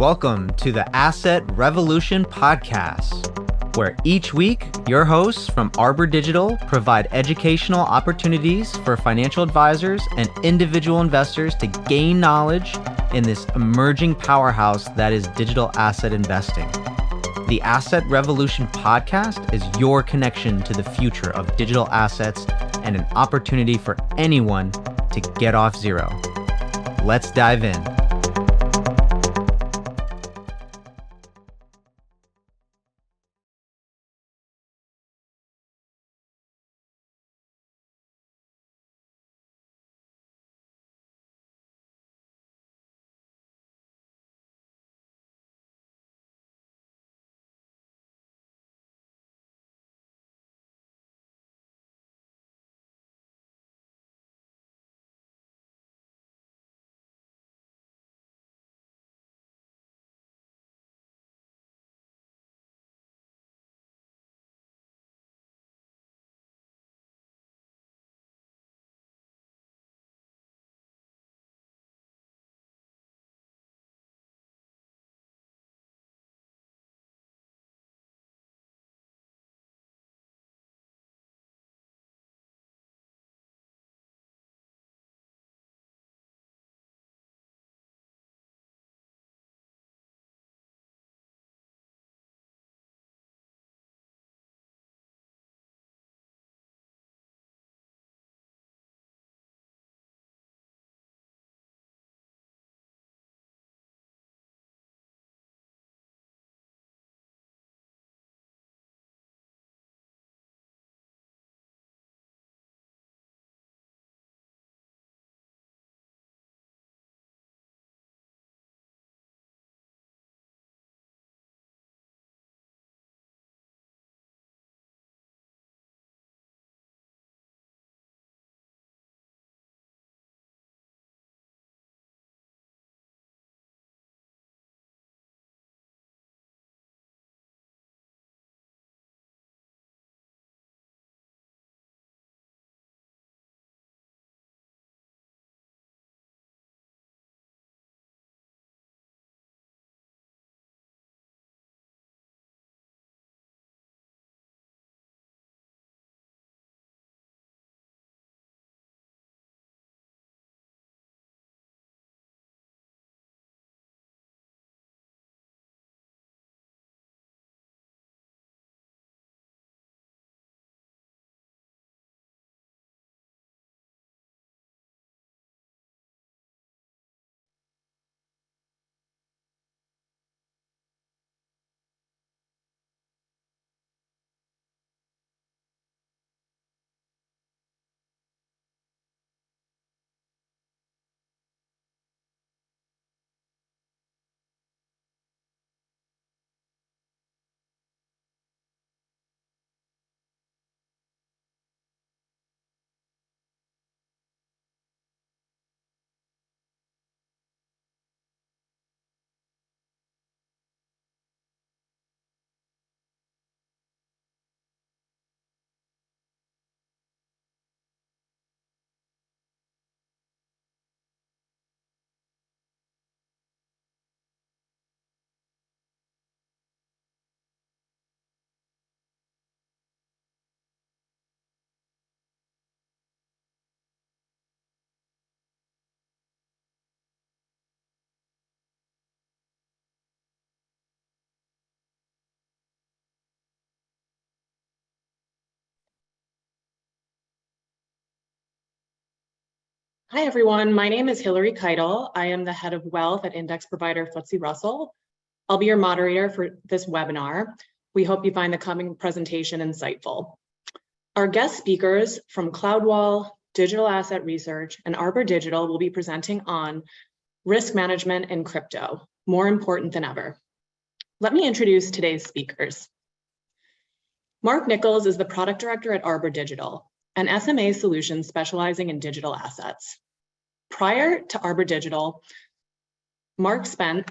Welcome to the Asset Revolution podcast, where each week your hosts from Arbor Digital provide educational opportunities for financial advisors and individual investors to gain knowledge in this emerging powerhouse that is digital asset investing. The Asset Revolution podcast is your connection to the future of digital assets and an opportunity for anyone to get off zero. Let's dive in. Hi, everyone. My name is Hillary Keitel. I am the head of wealth at index provider FTSE Russell. I'll be your moderator for this webinar. We hope you find the coming presentation insightful. Our guest speakers from Cloudwall, Digital Asset Research, and Arbor Digital will be presenting on risk management in crypto, more important than ever. Let me introduce today's speakers. Marc Nichols is the product director at Arbor Digital, an SMA solution specializing in digital assets. Prior to Arbor Digital, Marc spent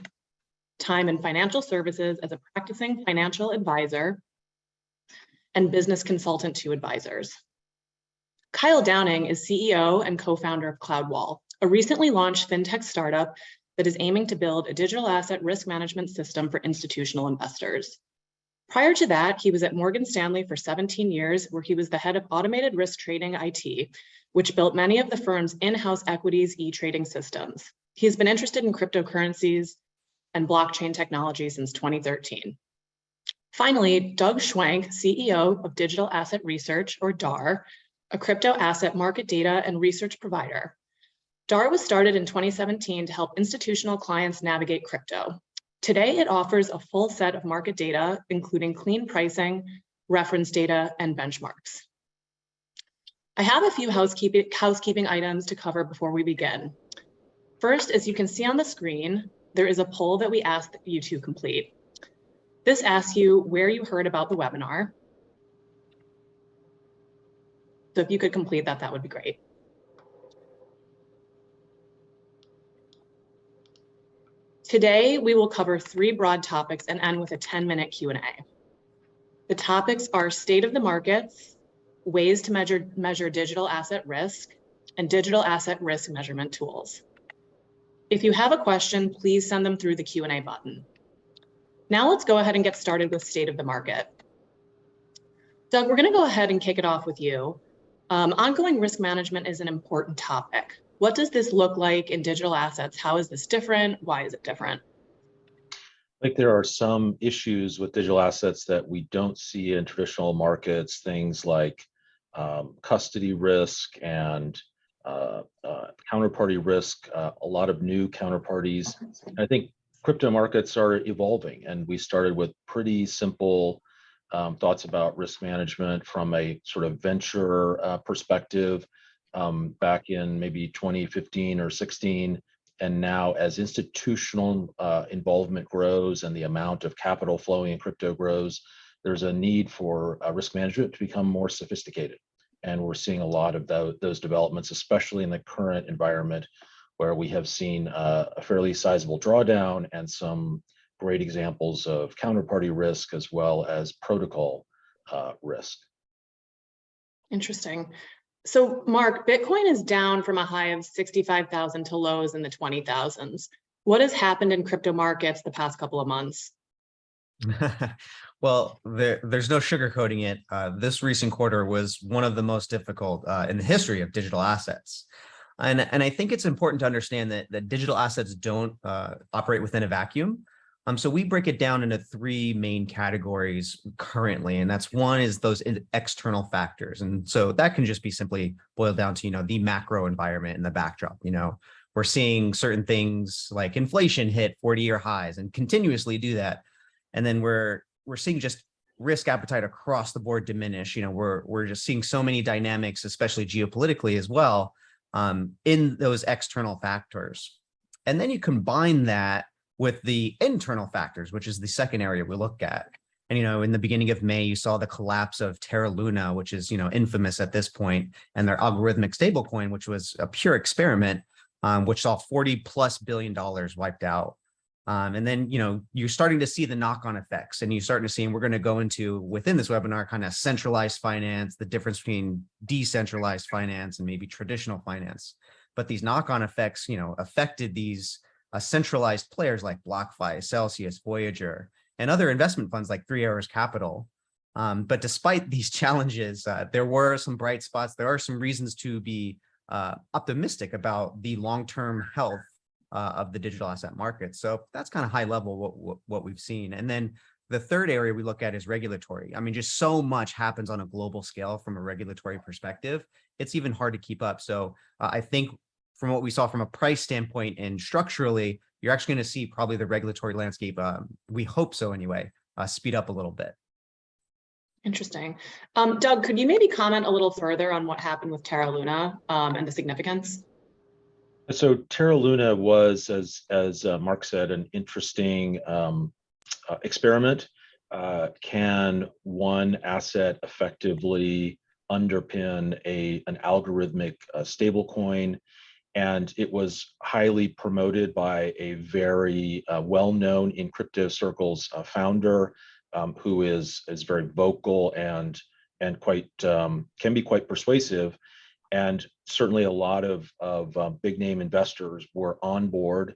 time in financial services as a practicing financial advisor and business consultant to advisors. Kyle Downey is CEO and co-founder of Cloudwall, a recently launched fintech startup that is aiming to build a digital asset risk management system for institutional investors. Prior to that, he was at Morgan Stanley for 17 years, where he was the head of automated risk trading IT, which built many of the firm's in-house equities e-trading systems. He has been interested in cryptocurrencies and blockchain technology since 2013. Finally, Doug Schwenk, CEO of Digital Asset Research, or DAR, a crypto asset market data and research provider. DAR was started in 2017 to help institutional clients navigate crypto. Today, it offers a full set of market data, including clean pricing, reference data, and benchmarks. I have a few housekeeping items to cover before we begin. First, as you can see on the screen, there is a poll that we ask you to complete. This asks you where you heard about the webinar. So if you could complete that, that would be great. Today, we will cover 3 broad topics and end with a 10-minute Q&A. The topics are state of the markets, ways to measure digital asset risk, and digital asset risk measurement tools. If you have a question, please send them through the Q&A button. Now let's go ahead and get started with state of the market. Doug, we're going to go ahead and kick it off with you. Ongoing risk management is an important topic. What does this look like in digital assets? How is this different? Why is it different? I think there are some issues with digital assets that we don't see in traditional markets, things like custody risk and counterparty risk, a lot of new counterparties. I think crypto markets are evolving, and we started with pretty simple thoughts about risk management from a sort of venture perspective back in maybe 2015 or 16. And now as institutional involvement grows and the amount of capital flowing in crypto grows, there's a need for risk management to become more sophisticated. And we're seeing a lot of those developments, especially in the current environment where we have seen a fairly sizable drawdown and some great examples of counterparty risk as well as protocol risk. Interesting. So Mark, Bitcoin is down from a high of 65,000 to lows in the 20,000s. What has happened in crypto markets the past couple of months? Well, there's no sugarcoating it. This recent quarter was one of the most difficult in the history of digital assets. And I think it's important to understand that digital assets don't operate within a vacuum. So we break it down into 3 main categories currently, and that's one is those external factors. And so that can just be simply boiled down to, the macro environment and the backdrop. We're seeing certain things like inflation hit 40-year highs and continuously do that. And then we're seeing just risk appetite across the board diminish. We're just seeing so many dynamics, especially geopolitically as well, in those external factors. And then you combine that with the internal factors, which is the second area we look at. And, in the beginning of May, you saw the collapse of Terra Luna, which is, infamous at this point, and their algorithmic stablecoin, which was a pure experiment, which saw $40+ billion wiped out. And then, you're starting to see the knock-on effects, and you're starting to see, and we're going to go into within this webinar, kind of centralized finance, the difference between decentralized finance and maybe traditional finance. But these knock-on effects, affected these centralized players like BlockFi, Celsius, Voyager, and other investment funds like 3 Arrows Capital. But despite these challenges, there were some bright spots. There are some reasons to be optimistic about the long-term health of the digital asset market. So that's kind of high level what we've seen. And then the third area we look at is regulatory. I mean, just so much happens on a global scale from a regulatory perspective. It's even hard to keep up. So I think from what we saw from a price standpoint and structurally, you're actually going to see probably the regulatory landscape, we hope so anyway, speed up a little bit. Interesting. Doug, could you maybe comment a little further on what happened with Terra Luna and the significance? So Terra Luna was, as Mark said, an interesting experiment. Can one asset effectively underpin an algorithmic stablecoin? And it was highly promoted by a very well-known in crypto circles founder who is very vocal and quite can be quite persuasive. And certainly a lot of big name investors were on board.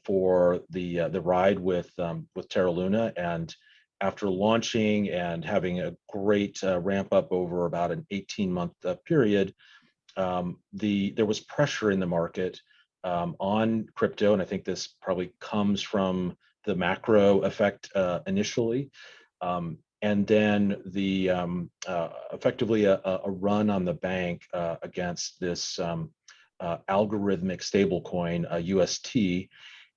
for the ride with Terra Luna. And after launching and having a great ramp up over about an 18-month period, there was pressure in the market on crypto, and I think this probably comes from the macro effect initially, and then the effectively a run on the bank against this algorithmic stablecoin, UST.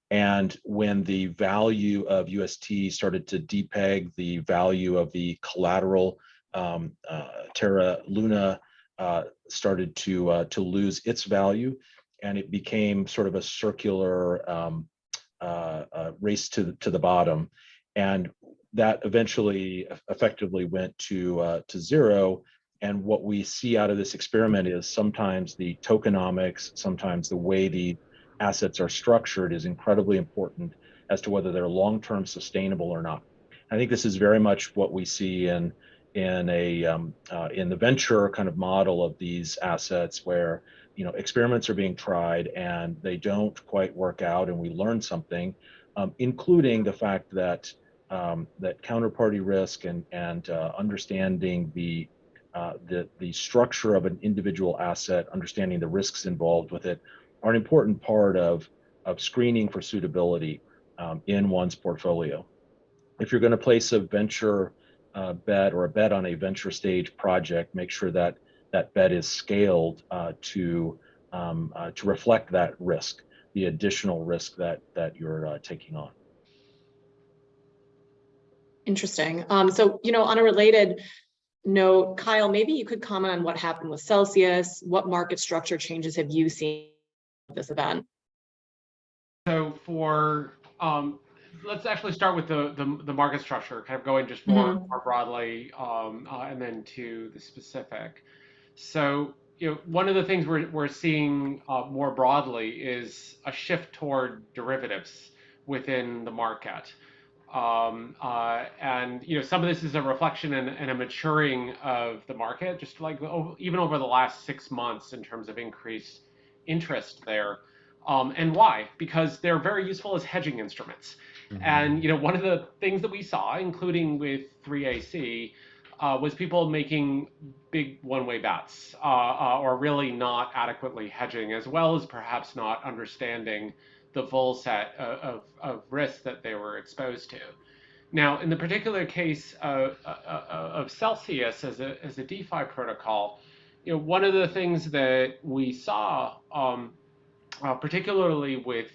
And when the value of UST started to depeg the value of the collateral, Terra Luna started to lose its value, and it became sort of a circular race to the bottom, and that eventually effectively went to zero. And what we see out of this experiment is sometimes the tokenomics, sometimes the way the assets are structured is incredibly important as to whether they're long-term sustainable or not. I think this is very much what we see in the venture kind of model of these assets, where experiments are being tried and they don't quite work out, and we learn something, including the fact that that counterparty risk and understanding the structure of an individual asset, understanding the risks involved with it, are an important part of screening for suitability in one's portfolio. If you're going to place a venture bet or a bet on a venture stage project, make sure that that bet is scaled to reflect that risk, the additional risk that you're taking on. Interesting. So, on a related note, Kyle, maybe you could comment on what happened with Celsius. What market structure changes have you seen at this event? So let's actually start with the market structure, kind of going just more broadly, and then to the specific. So one of the things we're seeing more broadly is a shift toward derivatives within the market. And some of this is a reflection and a maturing of the market, just like even over the last 6 months in terms of increased interest there. And why? Because they're very useful as hedging instruments. And one of the things that we saw, including with 3AC, was people making big one-way bets, or really not adequately hedging, as well as perhaps not understanding the full set of risks that they were exposed to. Now, in the particular case of Celsius as a DeFi protocol, one of the things that we saw, particularly with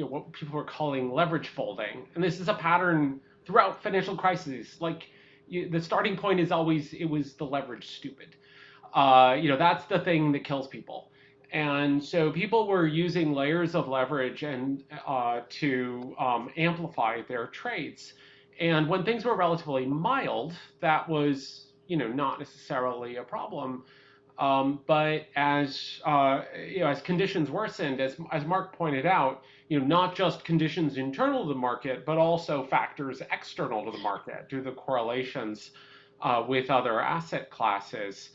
what people were calling leverage folding, and this is a pattern throughout financial crises. Like the starting point is always it was the leverage stupid. That's the thing that kills people. And so people were using layers of leverage and to amplify their trades. And when things were relatively mild, that was not necessarily a problem. But as as conditions worsened, as Mark pointed out, not just conditions internal to the market, but also factors external to the market due to the correlations with other asset classes.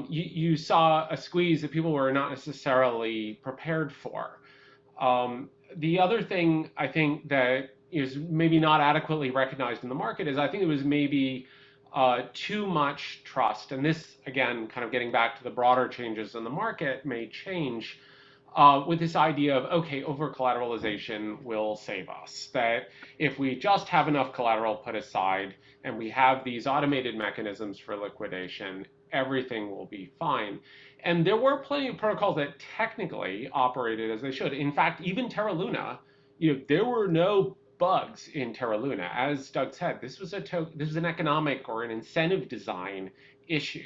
You saw a squeeze that people were not necessarily prepared for. The other thing I think that is maybe not adequately recognized in the market is I think it was maybe too much trust. And this, again, kind of getting back to the broader changes in the market, may change with this idea of, okay, over-collateralization will save us. That if we just have enough collateral put aside and we have these automated mechanisms for liquidation, everything will be fine. And there were plenty of protocols that technically operated as they should. In fact, even Terra Luna, there were no bugs in Terra Luna. As Doug said, this was an economic or an incentive design issue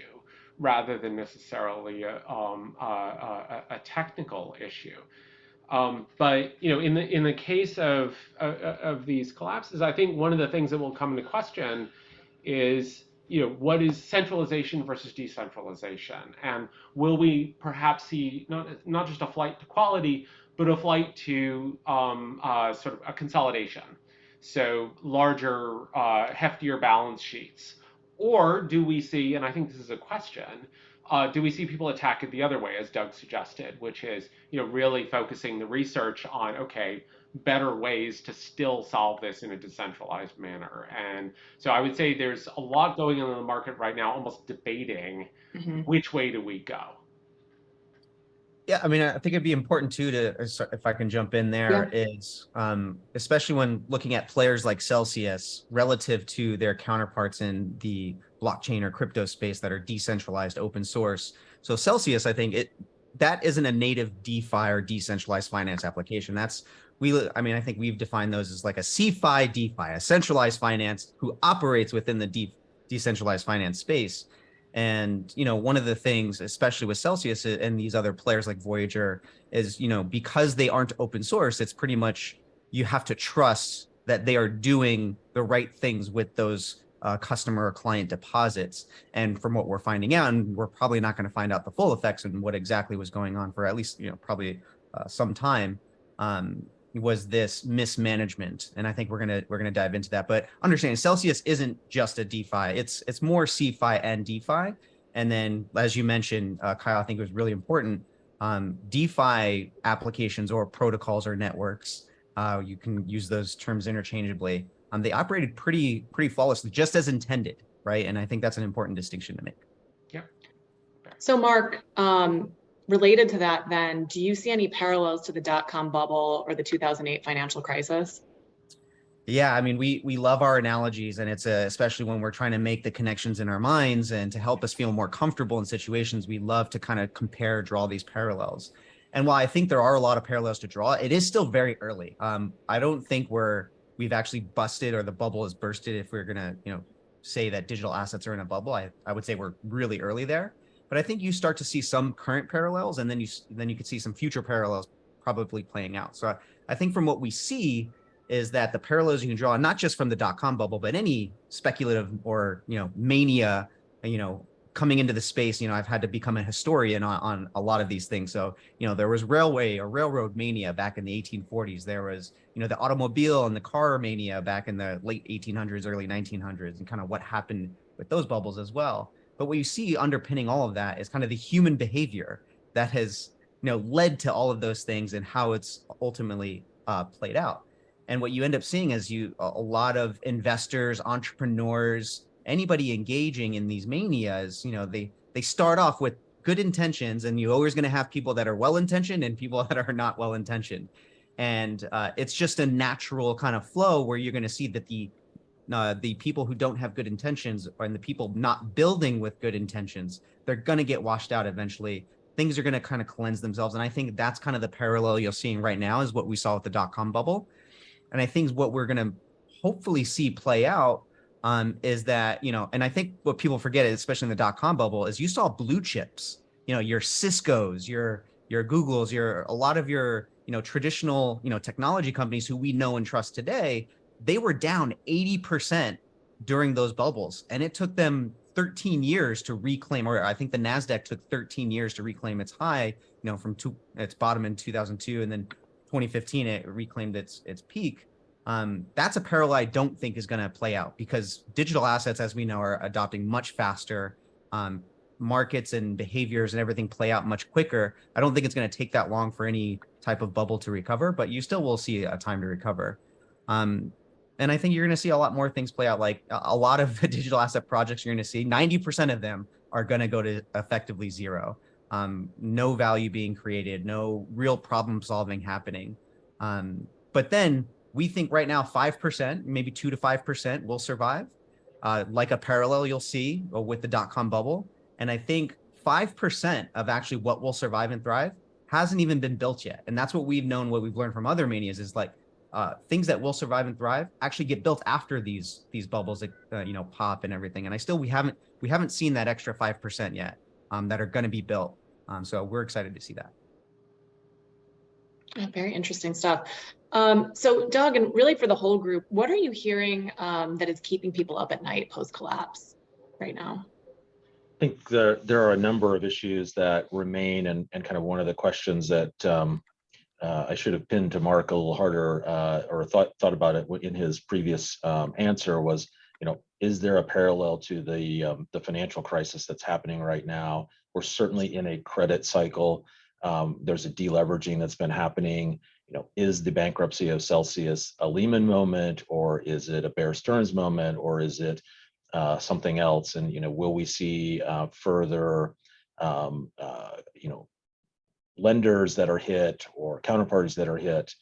rather than necessarily a technical issue. But in the case of these collapses, I think one of the things that will come into question is what is centralization versus decentralization, and will we perhaps see not just a flight to quality, but a flight to sort of a consolidation, so larger, heftier balance sheets, or do we see, and I think this is a question, do we see people attack it the other way, as Doug suggested, which is really focusing the research on, okay, better ways to still solve this in a decentralized manner. And so I would say there's a lot going on in the market right now, almost debating which way do we go. Yeah, I mean, I think it'd be important too if I can jump in there, is especially when looking at players like Celsius relative to their counterparts in the blockchain or crypto space that are decentralized, open source. So Celsius, I think that isn't a native DeFi or decentralized finance application. I think we've defined those as like a CeFi DeFi, a centralized finance who operates within the decentralized finance space. And, one of the things, especially with Celsius and these other players like Voyager, is, because they aren't open source, it's pretty much you have to trust that they are doing the right things with those customer or client deposits. And from what we're finding out, and we're probably not going to find out the full effects and what exactly was going on for at least, probably some time, was this mismanagement. And I think we're gonna dive into that. But understanding Celsius isn't just a DeFi; it's more CeFi and DeFi. And then, as you mentioned, Kyle, I think it was really important. DeFi applications or protocols or networks, you can use those terms interchangeably. They operated pretty flawlessly, just as intended, right? And I think that's an important distinction to make. Yeah. So, Mark, related to that, then, do you see any parallels to the dot-com bubble or the 2008 financial crisis? Yeah, I mean, we love our analogies, and it's especially when we're trying to make the connections in our minds and to help us feel more comfortable in situations, we love to kind of draw these parallels. And while I think there are a lot of parallels to draw, it is still very early. I don't think we've actually busted or the bubble has bursted if we're gonna, say that digital assets are in a bubble. I would say we're really early there. But I think you start to see some current parallels, and then you could see some future parallels probably playing out. So I think from what we see is that the parallels you can draw, not just from the dot-com bubble, but any speculative or mania, coming into the space. I've had to become a historian on a lot of these things. So there was railroad mania back in the 1840s. There was the automobile and the car mania back in the late 1800s, early 1900s, and kind of what happened with those bubbles as well. But what you see underpinning all of that is kind of the human behavior that has, led to all of those things and how it's ultimately played out. And what you end up seeing is a lot of investors, entrepreneurs, anybody engaging in these manias, they start off with good intentions, and you're always going to have people that are well-intentioned and people that are not well-intentioned. And it's just a natural kind of flow where you're going to see that the people who don't have good intentions and the people not building with good intentions, they're going to get washed out eventually. Things are going to kind of cleanse themselves. And I think that's kind of the parallel you're seeing right now is what we saw with the dot-com bubble. And I think what we're going to hopefully see play out is that, and I think what people forget, especially in the dot-com bubble, is you saw blue chips, your Cisco's, your Google's, a lot of your, traditional, technology companies who we know and trust today, they were down 80% during those bubbles. And it took them 13 years to reclaim, or I think the NASDAQ took 13 years to reclaim its high, from its bottom in 2002. And then 2015, it reclaimed its peak. That's a parallel I don't think is going to play out because digital assets, as we know, are adopting much faster. Markets and behaviors and everything play out much quicker. I don't think it's going to take that long for any type of bubble to recover, but you still will see a time to recover. And I think you're going to see a lot more things play out. Like a lot of the digital asset projects you're going to see, 90% of them are going to go to effectively zero. No value being created, no real problem solving happening. But then we think right now 5%, maybe 2 to 5% will survive, like a parallel you'll see with the dot-com bubble. And I think 5% of actually what will survive and thrive hasn't even been built yet. And that's what we've known, what we've learned from other manias is like things that will survive and thrive actually get built after these bubbles that pop and everything. And we haven't seen that extra 5% yet that are going to be built. So we're excited to see that. Very interesting stuff. So Doug, and really for the whole group, what are you hearing that is keeping people up at night post-collapse right now? I think there are a number of issues that remain, and kind of one of the questions that I should have pinned to Mark a little harder or thought about it in his previous answer was, is there a parallel to the financial crisis that's happening right now? We're certainly in a credit cycle. There's a deleveraging that's been happening. is the bankruptcy of Celsius a Lehman moment, or is it a Bear Stearns moment, or is it something else? And will we see further lenders that are hit or counterparties that are hit?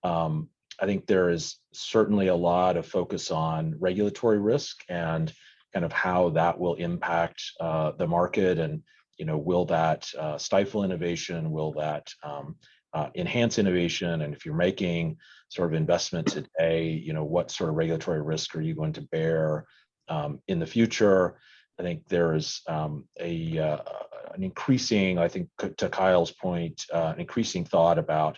I think there is certainly a lot of focus on regulatory risk and kind of how that will impact the market, and will that stifle innovation? Will that enhance innovation? And if you're making sort of investment today, what sort of regulatory risk are you going to bear in the future? I think there's an increasing, I think to Kyle's point, an increasing thought about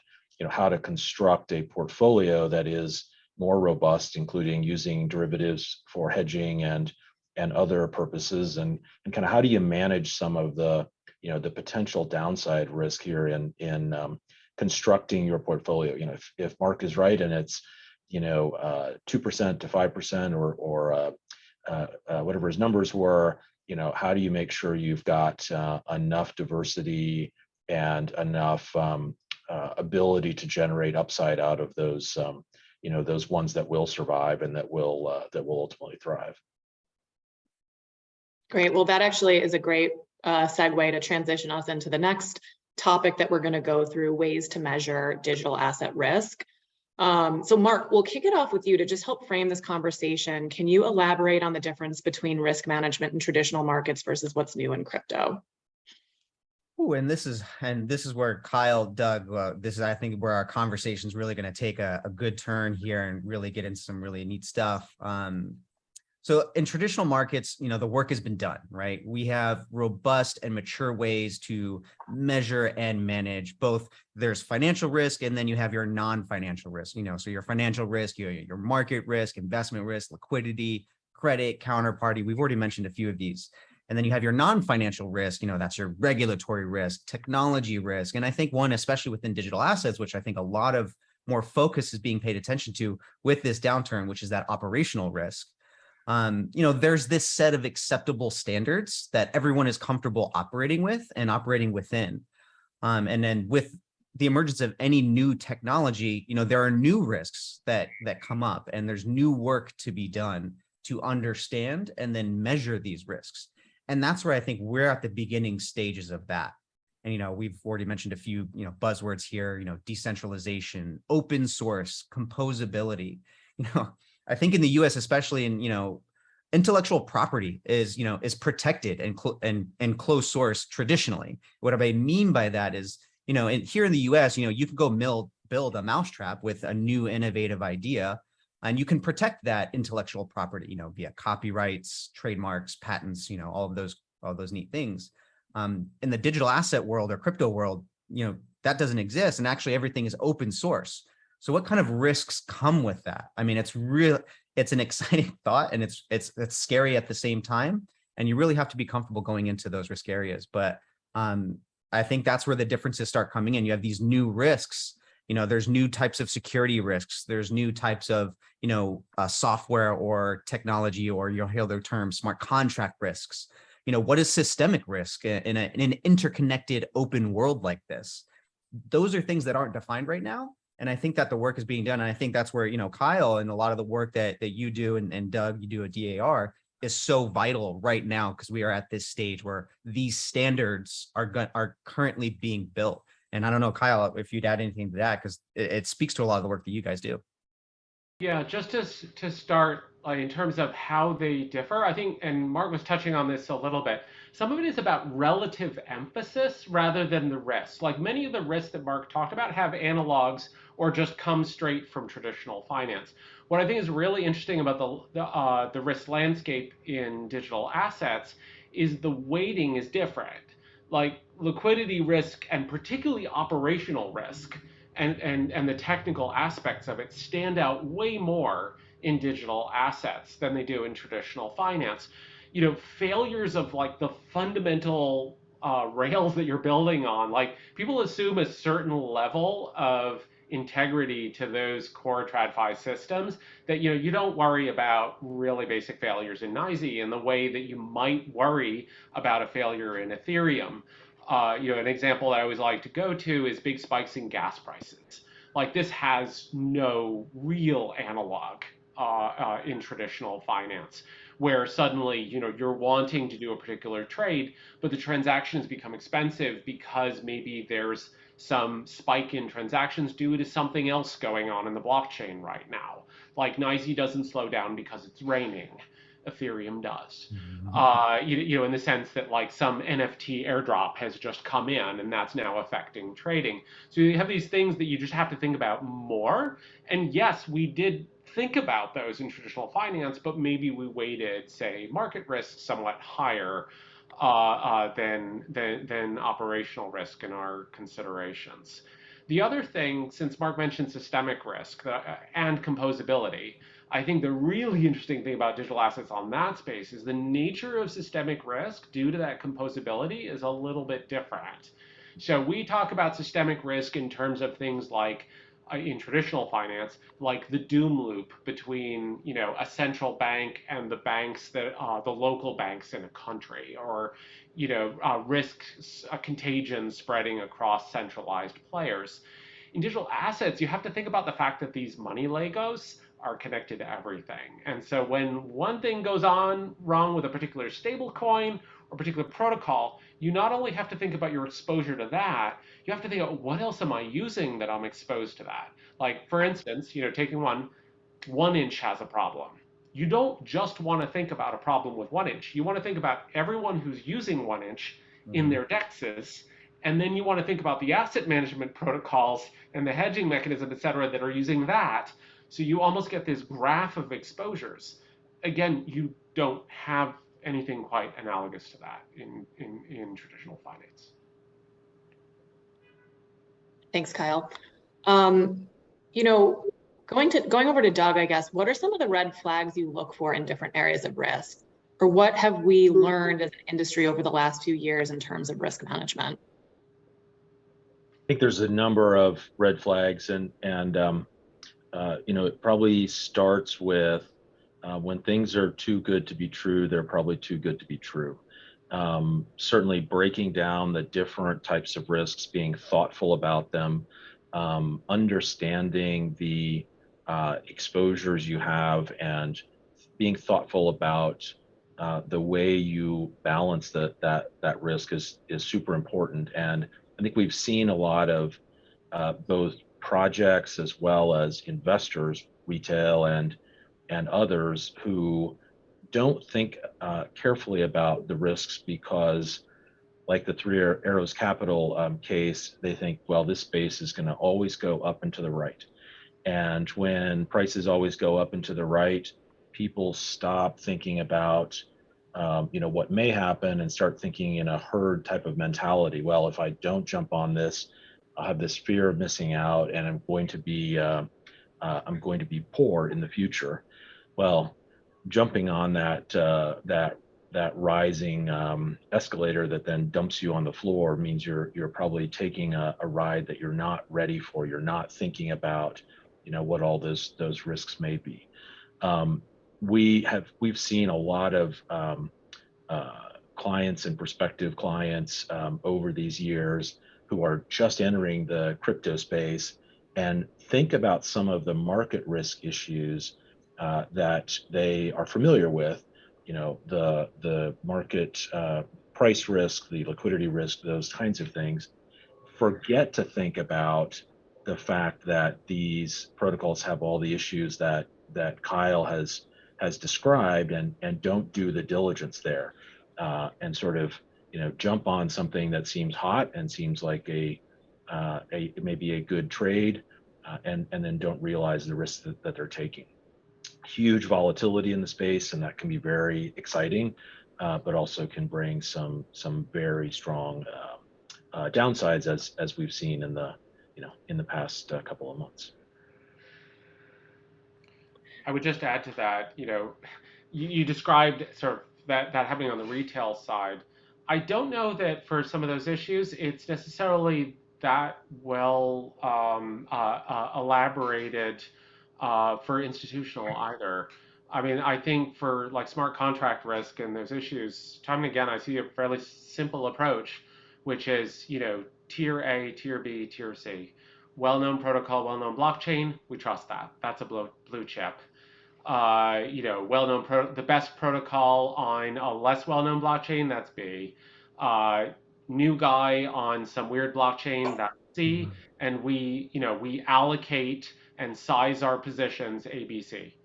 how to construct a portfolio that is more robust, including using derivatives for hedging and other purposes, and kind of how do you manage some of the the potential downside risk here in constructing your portfolio. If Mark is right and it's 2% to 5% or whatever his numbers were, how do you make sure you've got enough diversity and enough ability to generate upside out of those those ones that will survive and that will ultimately thrive. Great. Well, that actually is a great segue to transition us into the next topic that we're going to go through, ways to measure digital asset risk. So Mark, we'll kick it off with you to just help frame this conversation. Can you elaborate on the difference between risk management in traditional markets versus what's new in crypto? Ooh, and this is where Kyle, Doug, this is, I think, where our conversation is really going to take a good turn here and really get into some really neat stuff. So in traditional markets, the work has been done, right? We have robust and mature ways to measure and manage both. There's financial risk, and then you have your non-financial risk, so your financial risk, your market risk, investment risk, liquidity, credit, counterparty. We've already mentioned a few of these. And then you have your non-financial risk, that's your regulatory risk, technology risk. And I think one, especially within digital assets, which I think a lot of more focus is being paid attention to with this downturn, which is that operational risk. There's this set of acceptable standards that everyone is comfortable operating with and operating within. And then with the emergence of any new technology, there are new risks that come up, and there's new work to be done to understand and then measure these risks. And that's where I think we're at the beginning stages of that. And, we've already mentioned a few, buzzwords here, decentralization, open source, composability. I think in the US, especially in, intellectual property is protected and closed source traditionally. What I mean by that is, here in the US, you can go build a mousetrap with a new innovative idea, and you can protect that intellectual property, via copyrights, trademarks, patents, all those neat things. In the digital asset world or crypto world, that doesn't exist. And actually everything is open source. So what kind of risks come with that? I mean, it's an exciting thought, and it's scary at the same time. And you really have to be comfortable going into those risk areas. But I think that's where the differences start coming in. You have these new risks. There's new types of security risks. There's new types of, software or technology, or you'll hear the term smart contract risks. What is systemic risk in an interconnected open world like this? Those are things that aren't defined right now. And I think that the work is being done. And I think that's where, Kyle, and a lot of the work that you do, and Doug, you do at DAR, is so vital right now, because we are at this stage where these standards are currently being built. And I don't know, Kyle, if you'd add anything to that, because it speaks to a lot of the work that you guys do. Yeah, just to start, in terms of how they differ, I think, and Mark was touching on this a little bit, some of it is about relative emphasis rather than the risks. Like many of the risks that Mark talked about have analogs or just come straight from traditional finance. What I think is really interesting about the risk landscape in digital assets is the weighting is different. Like liquidity risk, and particularly operational risk, and the technical aspects of it stand out way more in digital assets than they do in traditional finance. Failures of like the fundamental rails that you're building on, like people assume a certain level of integrity to those core TradFi systems that you don't worry about really basic failures in NYSE in the way that you might worry about a failure in Ethereum. An example that I always like to go to is big spikes in gas prices. Like this has no real analog in traditional finance, where suddenly, you're wanting to do a particular trade, but the transactions become expensive because maybe there's some spike in transactions due to something else going on in the blockchain right now. Like NYSE doesn't slow down because it's raining. Ethereum does. In the sense that like some NFT airdrop has just come in and that's now affecting trading. So you have these things that you just have to think about more. And yes, we did think about those in traditional finance, but maybe we weighted, say, market risk somewhat higher than operational risk in our considerations. The other thing, since Mark mentioned systemic risk and composability, I think the really interesting thing about digital assets on that space is the nature of systemic risk due to that composability is a little bit different. So we talk about systemic risk in terms of things like in traditional finance, like the doom loop between a central bank and the banks that the local banks in a country, or risks, contagion spreading across centralized players. In digital assets, you have to think about the fact that these money Legos are connected to everything. And so when one thing goes on wrong with a particular stable coin or particular protocol, you not only have to think about your exposure to that, you have to think about what else am I using that I'm exposed to that. Like for instance, taking 1inch has a problem. You don't just want to think about a problem with 1inch. You want to think about everyone who's using 1inch in their dexes, and then you want to think about the asset management protocols and the hedging mechanism, et cetera, that are using that. So you almost get this graph of exposures. Again, you don't have anything quite analogous to that in traditional finance. Thanks, Kyle. Going over to Doug, I guess, what are some of the red flags you look for in different areas of risk? Or what have we learned as an industry over the last few years in terms of risk management? I think there's a number of red flags, and it probably starts with when things are too good to be true, they're probably too good to be true. Certainly breaking down the different types of risks, being thoughtful about them, understanding the exposures you have, and being thoughtful about the way you balance that risk is super important. And I think we've seen a lot of both projects as well as investors, retail and others, who don't think carefully about the risks because, like the Three Arrows Capital case, they think, well, this space is going to always go up and to the right. And when prices always go up and to the right, people stop thinking about what may happen and start thinking in a herd type of mentality. Well, if I don't jump on this, I'll have this fear of missing out, and I'm going to be poor in the future. Well, jumping on that rising escalator that then dumps you on the floor means you're probably taking a ride that you're not ready for. You're not thinking about what all those risks may be. We've seen a lot of clients and prospective clients over these years who are just entering the crypto space and think about some of the market risk issues that they are familiar with, the market price risk, the liquidity risk, those kinds of things. Forget to think about the fact that these protocols have all the issues that Kyle has described, and don't do the diligence there, and sort of jump on something that seems hot and seems like maybe a good trade, and then don't realize the risks that they're taking. Huge volatility in the space, and that can be very exciting, but also can bring some very strong downsides, as we've seen in the past couple of months. I would just add to that, you described sort of that happening on the retail side. I don't know that for some of those issues, it's necessarily that well elaborated for institutional either. I mean, I think for like smart contract risk and those issues, time and again, I see a fairly simple approach, which is, tier A, tier B, tier C. well-known protocol, well-known blockchain, we trust that. That's a blue chip. The best protocol on a less well-known blockchain, that's B. Uh, New guy on some weird blockchain, that's C. And we allocate and size our positions A, B, C.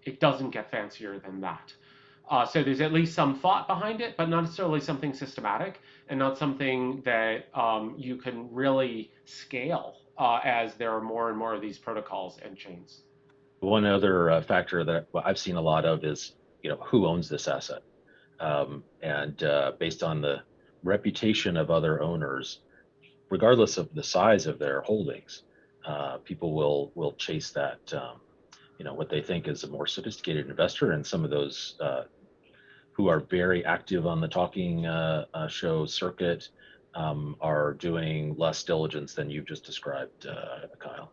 It doesn't get fancier than that. So there's at least some thought behind it, but not necessarily something systematic and not something that you can really scale as there are more and more of these protocols and chains. One other factor that I've seen a lot of is, who owns this asset, and based on the reputation of other owners, regardless of the size of their holdings, people will chase that. What they think is a more sophisticated investor, and some of those who are very active on the talking show circuit are doing less diligence than you've just described, Kyle.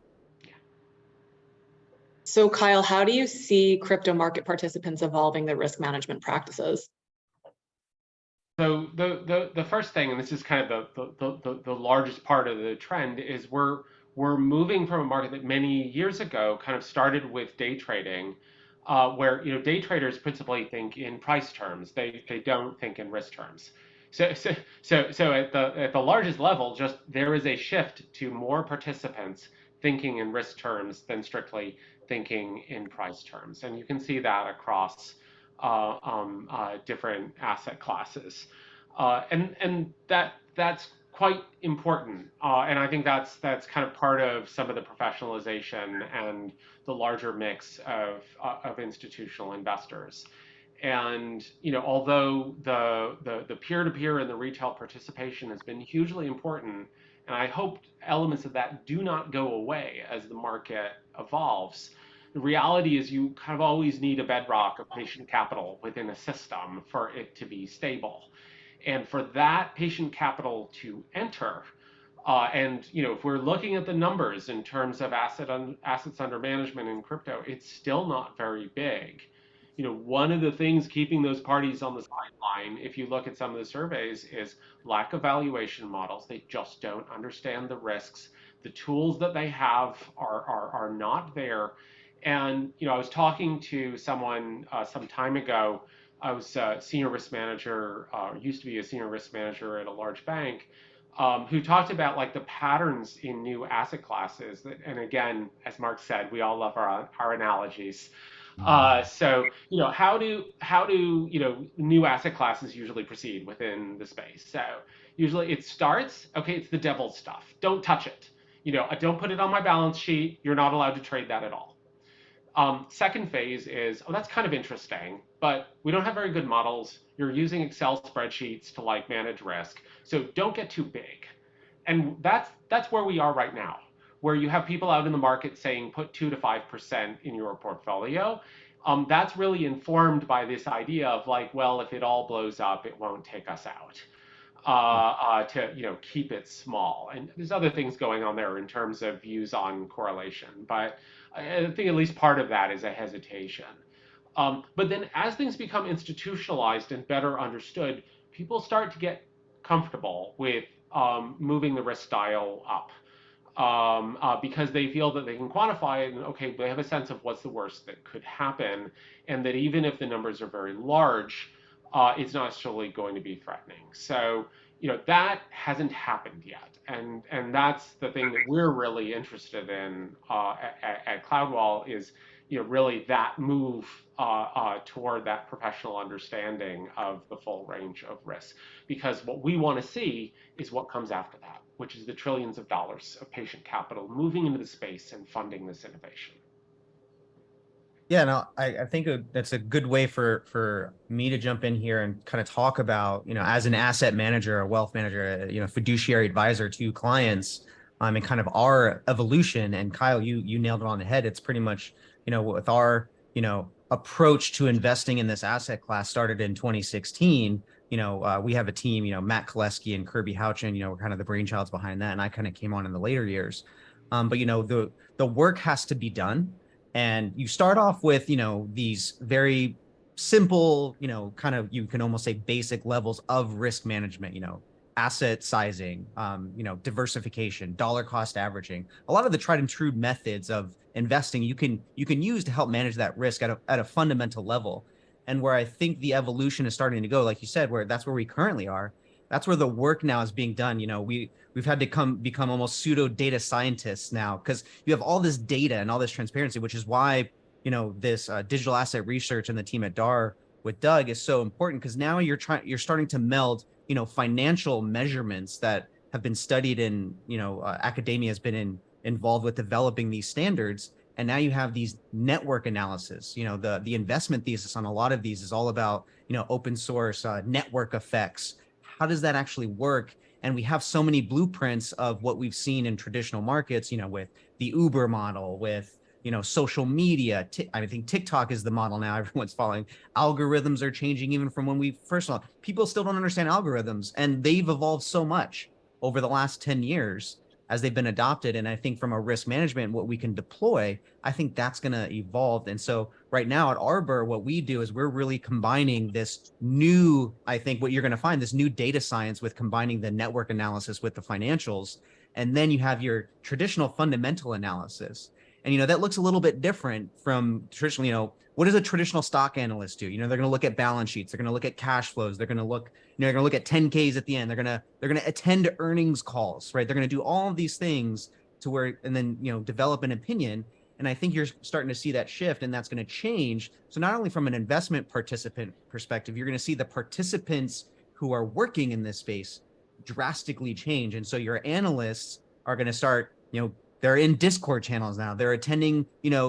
So Kyle, how do you see crypto market participants evolving their risk management practices? So the first thing, and this is kind of the largest part of the trend, is we're moving from a market that many years ago kind of started with day trading, where day traders principally think in price terms. They don't think in risk terms. So at the largest level, just there is a shift to more participants thinking in risk terms than strictly thinking in price terms, and you can see that across different asset classes, and that's quite important. And I think that's kind of part of some of the professionalization and the larger mix of institutional investors. And although the peer-to-peer and the retail participation has been hugely important, and I hope elements of that do not go away as the market evolves, the reality is you kind of always need a bedrock of patient capital within a system for it to be stable. And for that patient capital to enter, and if we're looking at the numbers in terms of assets under management in crypto, it's still not very big. One of the things keeping those parties on the sideline, if you look at some of the surveys, is lack of valuation models. They just don't understand the risks. The tools that they have are not there. And I was talking to someone some time ago. I was a senior risk manager, used to be a senior risk manager at a large bank, who talked about like the patterns in new asset classes. And again, as Marc said, we all love our analogies. So how do new asset classes usually proceed within the space? So usually it starts, okay, it's the devil's stuff. Don't touch it. Don't put it on my balance sheet. You're not allowed to trade that at all. Second phase is, oh, that's kind of interesting, but we don't have very good models. You're using Excel spreadsheets to like manage risk, so don't get too big. And that's where we are right now, where you have people out in the market saying put 2 to 5% in your portfolio. That's really informed by this idea of like, well, if it all blows up, it won't take us out. To keep it small, and there's other things going on there in terms of views on correlation, but I think at least part of that is a hesitation. But then as things become institutionalized and better understood, people start to get comfortable with moving the risk dial up, because they feel that they can quantify it, and okay, they have a sense of what's the worst that could happen, and that even if the numbers are very large, it's not necessarily going to be threatening. So, that hasn't happened yet. And that's the thing that we're really interested in at Cloudwall is, really that move toward that professional understanding of the full range of risk. Because what we want to see is what comes after that, which is the trillions of dollars of patient capital moving into the space and funding this innovation. Yeah, no, I think that's a good way for me to jump in here and kind of talk about, as an asset manager, a wealth manager, fiduciary advisor to clients, and kind of our evolution. And Kyle, you nailed it on the head. It's pretty much, with our, approach to investing in this asset class started in 2016. We have a team, Matt Koleski and Kirby Houchin, we're kind of the brainchilds behind that. And I kind of came on in the later years. But, the work has to be done. And you start off with, these very simple, kind of, you can almost say basic levels of risk management, asset sizing, diversification, dollar cost averaging, a lot of the tried and true methods of investing you can use to help manage that risk at a fundamental level. And where I think the evolution is starting to go, like you said, where that's where we currently are, that's where the work now is being done. We've had to become almost pseudo data scientists now, because you have all this data and all this transparency, which is why this digital asset research and the team at DAR with Doug is so important, because now you're starting to meld financial measurements that have been studied in academia has been involved with developing these standards, and now you have these network analysis. The investment thesis on a lot of these is all about open source network effects. How does that actually work? And we have so many blueprints of what we've seen in traditional markets, with the Uber model, with social media. I think TikTok is the model now everyone's following. Algorithms are changing even from when we first saw. People still don't understand algorithms, and they've evolved so much over the last 10 years as they've been adopted. And I think from a risk management, what we can deploy, I think that's going to evolve. And so right now at Arbor, what we do is we're really combining this new, I think what you're going to find, this new data science with combining the network analysis with the financials. And then you have your traditional fundamental analysis. And, that looks a little bit different from traditionally, what does a traditional stock analyst do? They're going to look at balance sheets. They're going to look at cash flows. They're going to look, they're going to look at 10Ks at the end. They're going to attend earnings calls, right? They're going to do all of these things to where, and then, develop an opinion. And I think you're starting to see that shift, and that's going to change. So not only from an investment participant perspective, you're going to see the participants who are working in this space drastically change. And so your analysts are going to start, they're in Discord channels now. They're attending,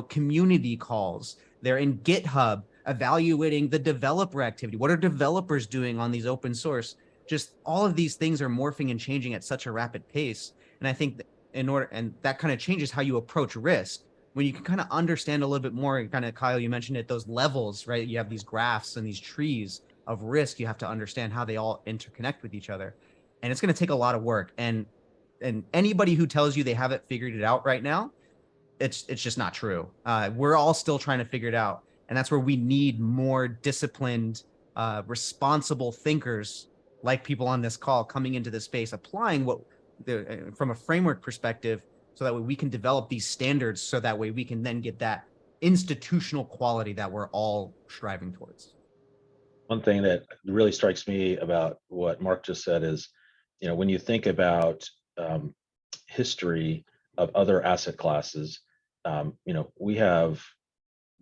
community calls. They're in GitHub evaluating the developer activity. What are developers doing on these open source? Just all of these things are morphing and changing at such a rapid pace. And I think and that kind of changes how you approach risk. When you can kind of understand a little bit more, and kind of, Kyle, you mentioned it, those levels, right? You have these graphs and these trees of risk. You have to understand how they all interconnect with each other. And it's going to take a lot of work. And anybody who tells you they have it figured it out right now, it's just not true. We're all still trying to figure it out. And that's where we need more disciplined, responsible thinkers like people on this call coming into this space, applying from a framework perspective, so that way we can develop these standards, so that way we can then get that institutional quality that we're all striving towards. One thing that really strikes me about what Marc just said is, when you think about history of other asset classes, we have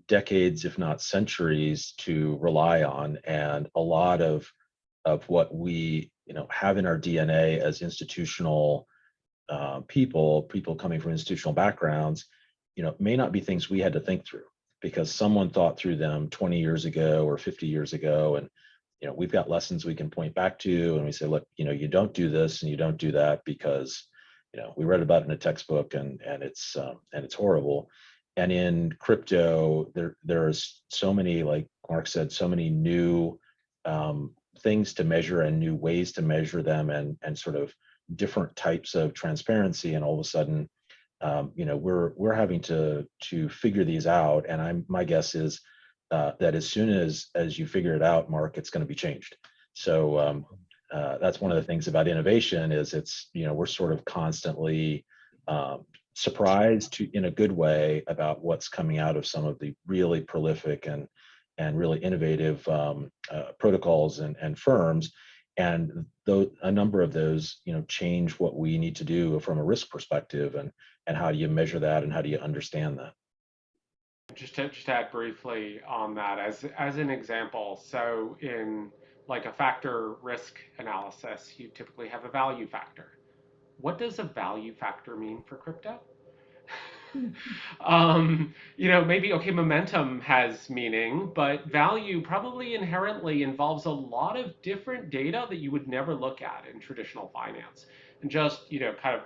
decades, if not centuries, to rely on, and a lot of what we have in our DNA as institutional people coming from institutional backgrounds, may not be things we had to think through, because someone thought through them 20 years ago or 50 years ago. And we've got lessons we can point back to, and we say, look, you don't do this and you don't do that because we read about it in a textbook, and it's horrible. And in crypto, there's so many, like Marc said, so many new things to measure and new ways to measure them, and sort of different types of transparency. And all of a sudden, we're having to figure these out. And my guess is that as soon as you figure it out, Marc, it's going to be changed. So that's one of the things about innovation, is we're sort of constantly surprised in a good way about what's coming out of some of the really prolific and really innovative protocols and firms. And a number of those, change what we need to do from a risk perspective, and how do you measure that, and how do you understand that? Just to add briefly on that, as an example, so in like a factor risk analysis, you typically have a value factor. What does a value factor mean for crypto? Maybe, okay, momentum has meaning, but value probably inherently involves a lot of different data that you would never look at in traditional finance. And just, kind of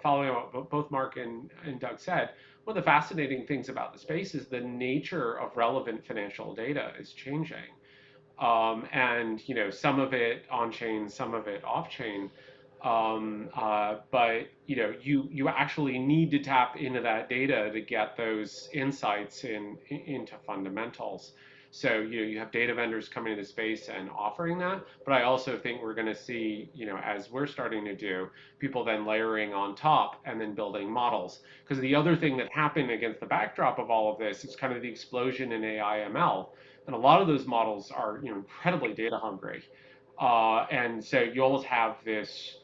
following on what both Marc and Doug said, one of the fascinating things about the space is the nature of relevant financial data is changing. And, some of it on chain, some of it off chain. But you actually need to tap into that data to get those insights into fundamentals. So, you have data vendors coming into the space and offering that. But I also think we're going to see, as we're starting to do, people then layering on top and then building models. Because the other thing that happened against the backdrop of all of this is kind of the explosion in AI ML. And a lot of those models are, incredibly data hungry. And so you almost have this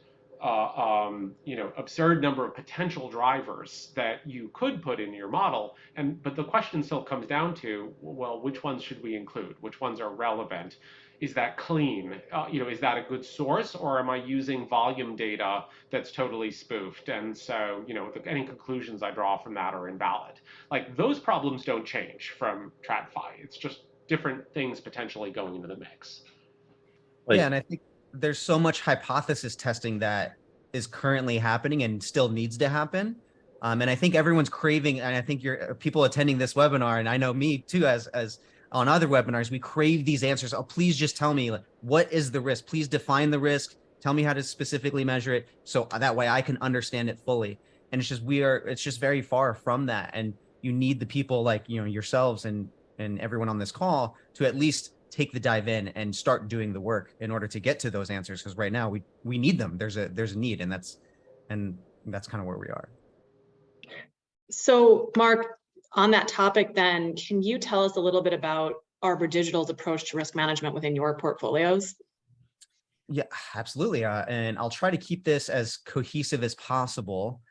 absurd number of potential drivers that you could put in your model. But the question still comes down to, well, which ones should we include? Which ones are relevant? Is that clean? Is that a good source, or am I using volume data that's totally spoofed? And so, any conclusions I draw from that are invalid. Like, those problems don't change from TradFi. It's just different things potentially going into the mix. Yeah, and I think there's so much hypothesis testing that is currently happening and still needs to happen. And I think everyone's craving, and I think you're people attending this webinar, and I know me too, as on other webinars, we crave these answers. Oh, please just tell me, like, what is the risk? Please define the risk. Tell me how to specifically measure it, so that way I can understand it fully. And it's just it's just very far from that. And you need the people like yourselves and everyone on this call to at least take the dive in and start doing the work in order to get to those answers. Because right now we need them. There's a need, and that's kind of where we are. So Mark, on that topic then, can you tell us a little bit about Arbor Digital's approach to risk management within your portfolios? Yeah, absolutely. And I'll try to keep this as cohesive as possible.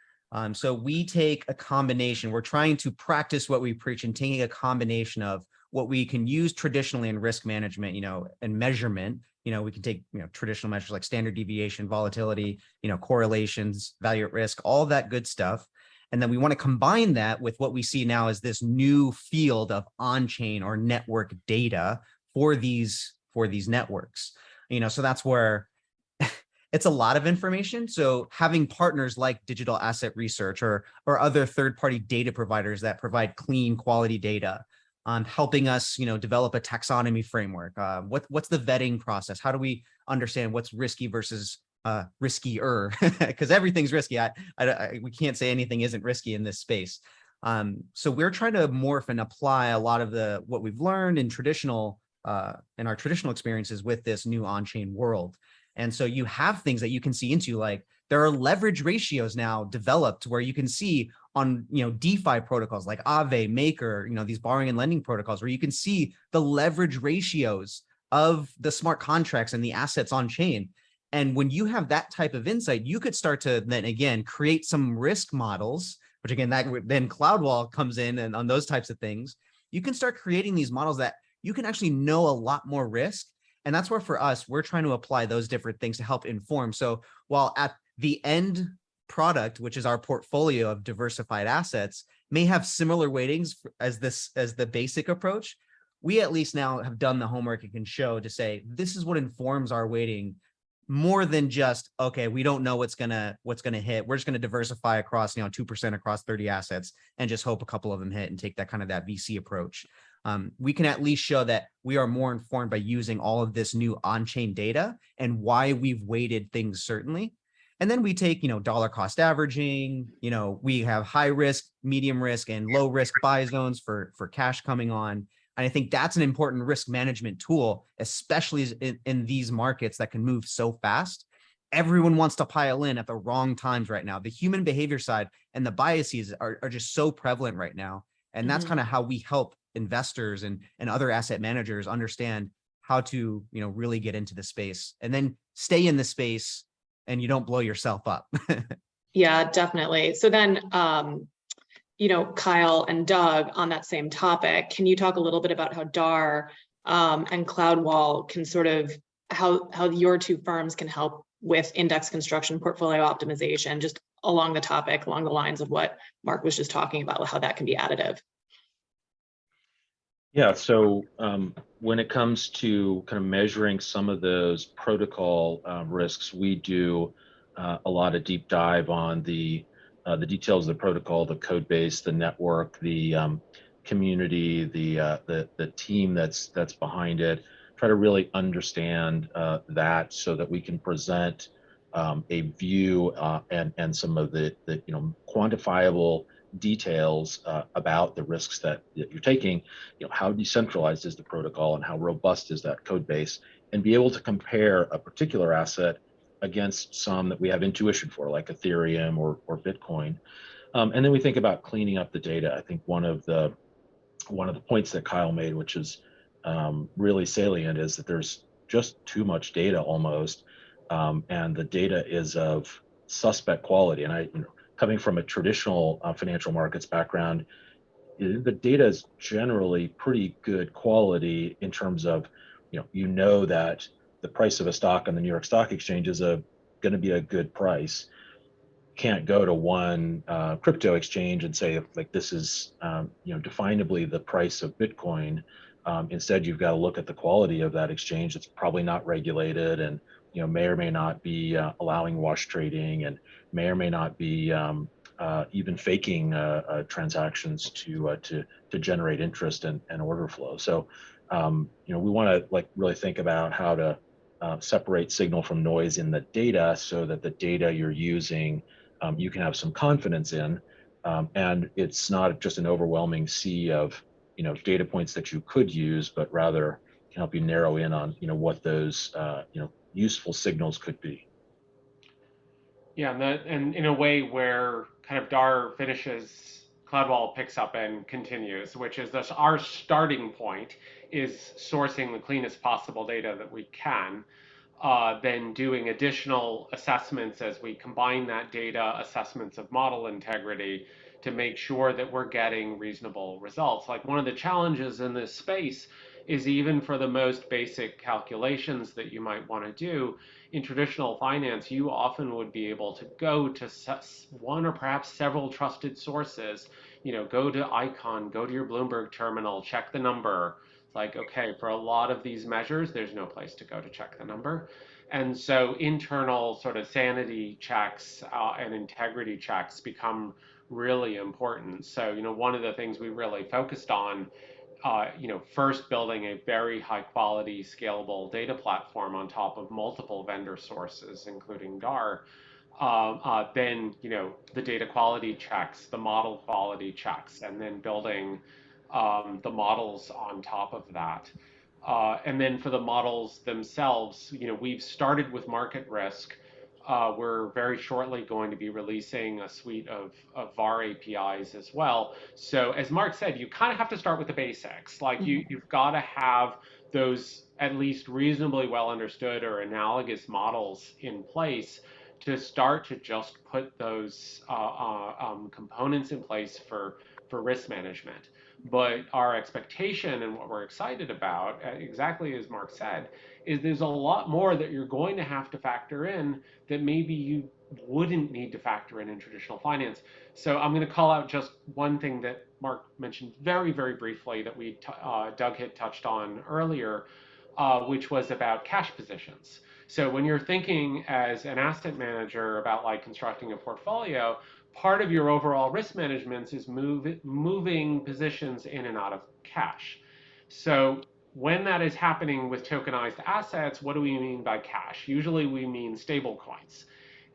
So we take a combination. We're trying to practice what we preach and taking a combination of what we can use traditionally in risk management, and measurement. We can take, traditional measures like standard deviation, volatility, correlations, value at risk, all that good stuff. And then we want to combine that with what we see now as this new field of on-chain or network data for these networks. So that's where it's a lot of information. So having partners like Digital Asset Research or other third-party data providers that provide clean, quality data, helping us, develop a taxonomy framework. What's the vetting process? How do we understand what's risky versus riskier? Because everything's risky. We can't say anything isn't risky in this space. So we're trying to morph and apply a lot of what we've learned in our traditional experiences with this new on-chain world. And so you have things that you can see into, like there are leverage ratios now developed where you can see on DeFi protocols like Aave, Maker, these borrowing and lending protocols, where you can see the leverage ratios of the smart contracts and the assets on chain. And when you have that type of insight, you could start to then again create some risk models, which again, then Cloudwall comes in and on those types of things. You can start creating these models that you can actually know a lot more risk. And that's where for us, we're trying to apply those different things to help inform. So while at the end product, which is our portfolio of diversified assets, may have similar weightings as the basic approach, we at least now have done the homework and can show to say, this is what informs our weighting more than just, okay, we don't know what's gonna hit. We're just gonna diversify across 2% across 30 assets and just hope a couple of them hit and take that kind of that VC approach. We can at least show that we are more informed by using all of this new on-chain data and why we've weighted things certainly. And then we take, dollar cost averaging, we have high risk, medium risk, and low risk buy zones for cash coming on. And I think that's an important risk management tool, especially in these markets that can move so fast. Everyone wants to pile in at the wrong times right now. The human behavior side and the biases are just so prevalent right now. And that's kind of how we help investors and other asset managers understand how to, really get into the space and then stay in the space and you don't blow yourself up. Yeah, definitely. So then, Kyle and Doug, on that same topic, can you talk a little bit about how DAR and Cloudwall can sort of, how your two firms can help with index construction, portfolio optimization, just along the lines of what Mark was just talking about, how that can be additive? Yeah, so when it comes to kind of measuring some of those protocol risks, we do a lot of deep dive on the details of the protocol, the code base, the network, the community, the team that's behind it. Try to really understand that so that we can present a view and some of the quantifiable details about the risks that you're taking. How decentralized is the protocol and how robust is that code base, and be able to compare a particular asset against some that we have intuition for, like Ethereum or Bitcoin. And then we think about cleaning up the data. I think one of the points that Kyle made, which is really salient, is that there's just too much data almost, and the data is of suspect quality. And coming from a traditional financial markets background, the data is generally pretty good quality in terms of, that the price of a stock on the New York Stock Exchange is going to be a good price. Can't go to one crypto exchange and say like this is definably the price of Bitcoin. Instead, you've got to look at the quality of that exchange. It's probably not regulated, and may or may not be allowing wash trading, and may or may not be even faking transactions to generate interest and order flow. So we want to really think about how to separate signal from noise in the data, so that the data you're using you can have some confidence in, and it's not just an overwhelming sea of data points that you could use, but rather can help you narrow in on what those useful signals could be. Yeah, and in a way where kind of DAR finishes, Cloudwall picks up and continues, which is thus our starting point is sourcing the cleanest possible data that we can, then doing additional assessments as we combine that data, assessments of model integrity, to make sure that we're getting reasonable results. Like, one of the challenges in this space is, even for the most basic calculations that you might want to do in traditional finance, you often would be able to go to one or perhaps several trusted sources. Go to Icon, go to your Bloomberg terminal, check the number. Like, okay, for a lot of these measures, there's no place to go to check the number. And so internal sort of sanity checks and integrity checks become really important. So, one of the things we really focused on, first building a very high quality, scalable data platform on top of multiple vendor sources, including DAR. Then, the data quality checks, the model quality checks, and then building the models on top of that. And then for the models themselves, we've started with market risk. We're very shortly going to be releasing a suite of VAR APIs as well. So as Marc said, you kind of have to start with the basics. Like, you've got to have those at least reasonably well understood or analogous models in place to start to just put those components in place for risk management. But our expectation and what we're excited about, exactly as Marc said, is there's a lot more that you're going to have to factor in that maybe you wouldn't need to factor in traditional finance. So I'm going to call out just one thing that Marc mentioned very, very briefly that Doug had touched on earlier, which was about cash positions. So when you're thinking as an asset manager about like constructing a portfolio, part of your overall risk management is moving positions in and out of cash. So when that is happening with tokenized assets, what do we mean by cash? Usually we mean stable coins.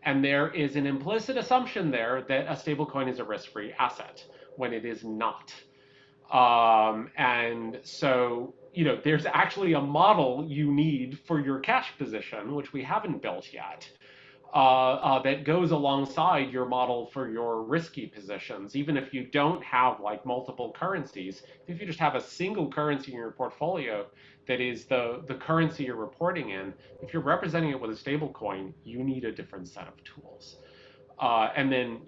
And there is an implicit assumption there that a stablecoin is a risk-free asset when it is not. And so, there's actually a model you need for your cash position, which we haven't built yet, that goes alongside your model for your risky positions. Even if you don't have like multiple currencies, if you just have a single currency in your portfolio that is the currency you're reporting in, if you're representing it with a stable coin, you need a different set of tools. And then,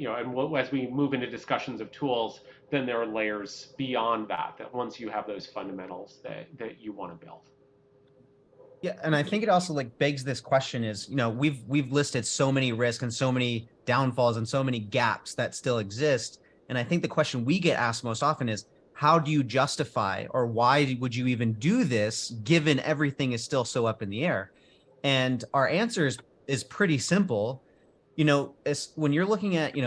as we move into discussions of tools, then there are layers beyond that once you have those fundamentals that you want to build. Yeah, and I think it also like begs this question is, we've listed so many risks and so many downfalls and so many gaps that still exist. And I think the question we get asked most often is, how do you justify, or why would you even do this given everything is still so up in the air? And our answer is pretty simple. When you're looking at,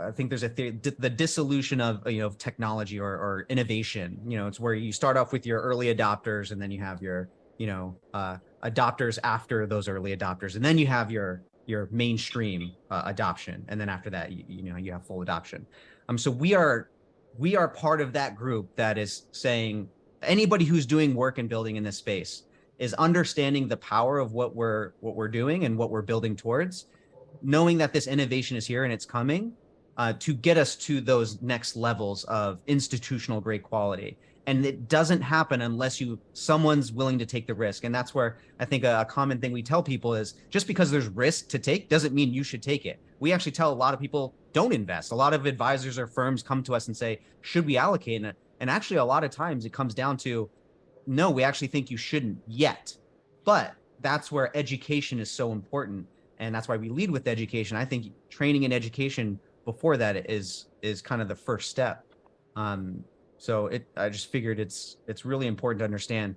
I think there's a theory, the dissolution of technology or innovation. It's where you start off with your early adopters, and then you have your adopters after those early adopters, and then you have your mainstream adoption, and then after that you have full adoption. So we are part of that group that is saying anybody who's doing work and building in this space is understanding the power of what we're doing and what we're building towards, knowing that this innovation is here and it's coming to get us to those next levels of institutional grade quality. And it doesn't happen unless someone's willing to take the risk. And that's where I think a common thing we tell people is just because there's risk to take doesn't mean you should take it. We actually tell a lot of people don't invest. A lot of advisors or firms come to us and say, should we allocate? And actually a lot of times it comes down to, no, we actually think you shouldn't yet. But that's where education is so important. And that's why we lead with education. I think training and education before that is kind of the first step. So I just figured it's really important to understand,